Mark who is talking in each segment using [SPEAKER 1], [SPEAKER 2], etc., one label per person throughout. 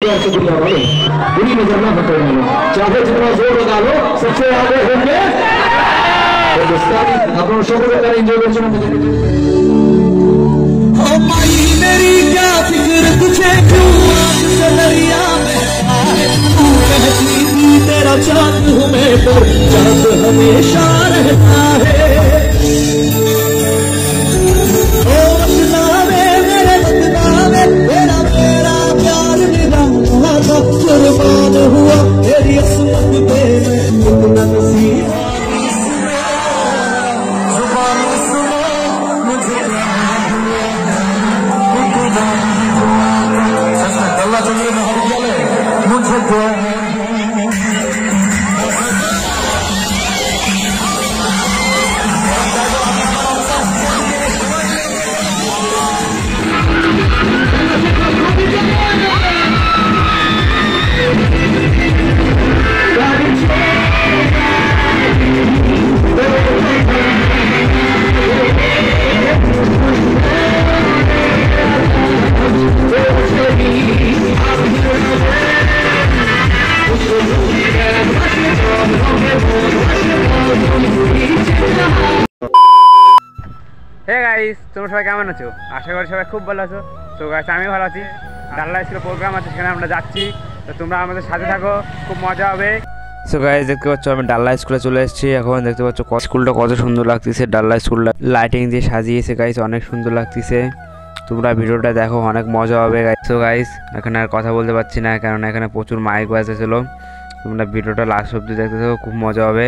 [SPEAKER 1] प्यार से दुनिया वाले बुरी नजर ना पकड़ लो, चाहे जितना जोर लगा लो सबसे आगे होंगे। अपना शोक कर एंजॉय कर सुनो।
[SPEAKER 2] ओ माई मेरी क्या फिक्र तुझे क्यों आज दरिया में आए, तू कहती थी तेरा चांद हूँ मैं तो चांद हमेशा रहता है। ओ बदनामे मेरे बदनामे तेरा मेरा प्यार निभाना था, कुर्बान हुआ तेरी असमत पे मैं नसीब।
[SPEAKER 3] হে গাইস, তোমরা সবাই কেমন আছো? আশা করি সবাই খুব ভালো আছো। তো গাইস আমি ভালো আছি। ডাল্লা স্কুলে প্রোগ্রাম আছে, সেখানে আমরা যাচ্ছি। তো তোমরা আমাদের সাথে থাকো, খুব মজা হবে। সো গাইস দেখতে পাচ্ছ আমি ডাল্লা স্কুলে চলে এসেছি। এখন দেখতে পাচ্ছ স্কুলটা কত সুন্দর লাগতেছে। ডাল্লা স্কুলটা লাইটিং দিয়ে সাজিয়েছে গাইস, অনেক সুন্দর লাগতেছে। তোমরা ভিডিওটা দেখো, অনেক মজা হবে গাইস। সো গাইস এখানে আর কথা বলতে পারছি না, কারণ এখানে প্রচুর মাইক বাজতেছিল। তোমরা ভিডিওটা লাস্ট অবধি দেখতে থাকো, খুব মজা হবে।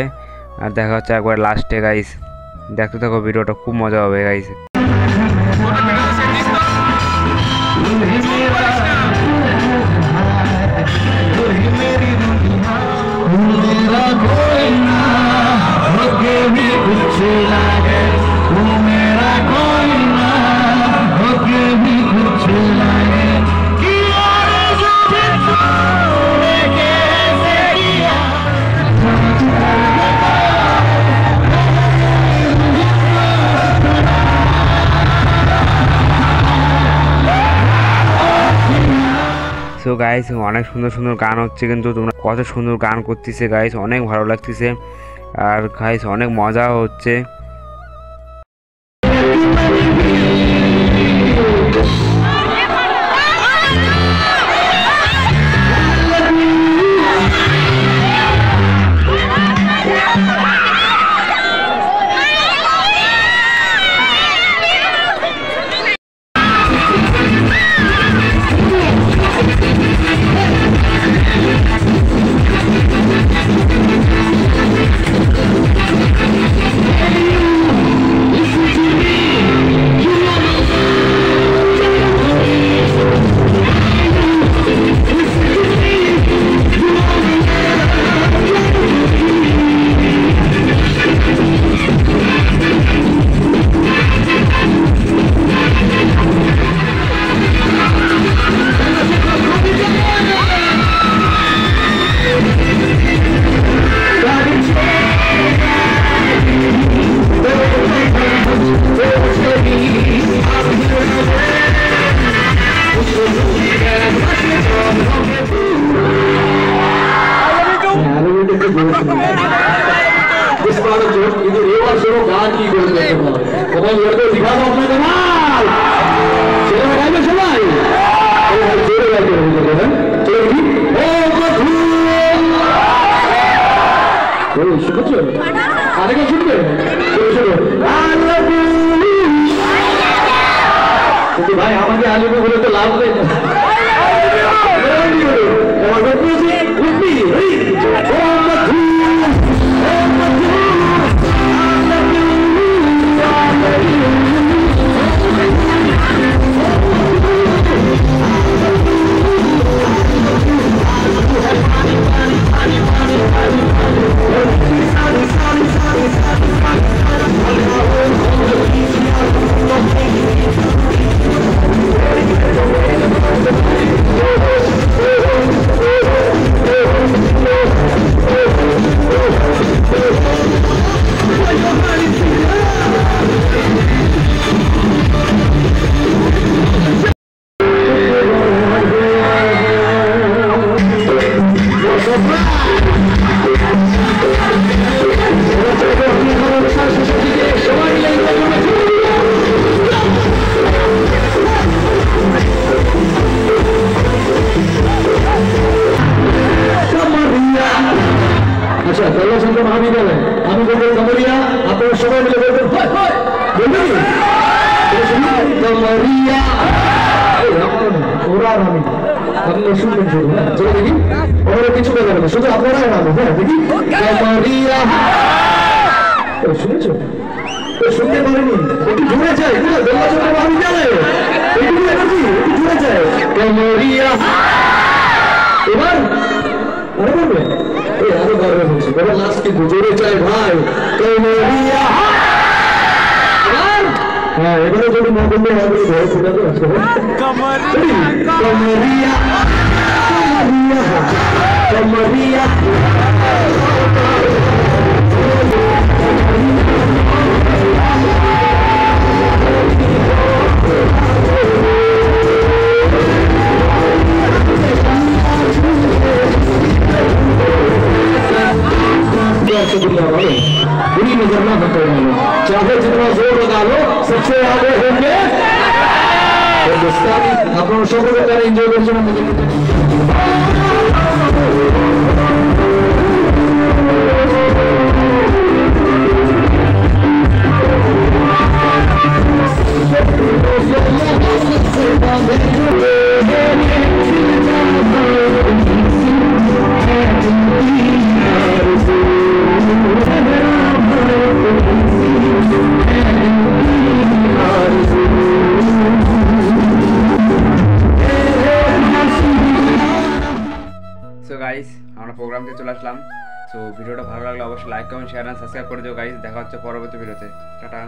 [SPEAKER 3] আর দেখা হচ্ছে একবার লাস্টে গাইস, দেখতে থাকো ভিডিওটা, খুব মজা হবে গাইস। সো গাইস অনেক সুন্দর সুন্দর গান হচ্ছে, কিন্তু তোমরা কত সুন্দর গান করতেছে গাইস, অনেক ভালো লাগতেছে। আর গাইস অনেক মজা হচ্ছে। ভাই আমাকে আলু বলে তো লাভ নেই।
[SPEAKER 1] সবাই মিলে বলবেন হয় হয় বলবেন কমরিয়া ওরা আর আমি আপনারা শুনবেন শুধু হ্যাঁ চলো দেখি ওরা কিছু বলবে না শুধু আপনারাই নামো হ্যাঁ দেখি কমরিয়া শুনেছো শুনতে পারেনি একটু জুড়ে যায় দোলা চলে আমি জানে একটু এনার্জি একটু জুড়ে যায় কমরিয়া এবার আরে বলবে এই আরো গর্বে বলছি বলো লাস্ট কিন্তু জোরে চাই ভাই কমরিয়া হ্যাঁ এবারে যদি না বললে হবে ঘরে ফুটা তো আছে কমরিয়া কমরিয়া बुरी नजर ना बन रही चाहे जितना जोर लगा लो सबसे आगे होंगे हिंदुस्तानी अपनों सबको कर एंजॉय कर सुना
[SPEAKER 3] সো গাইস আমরা প্রোগ্রাম থেকে চলে আসলাম। সো ভিডিওটা ভালো লাগলে অবশ্যই like comment share and subscribe করে দিও গাইস। দেখা হচ্ছে পরবর্তী ভিডিওতে। টাটা।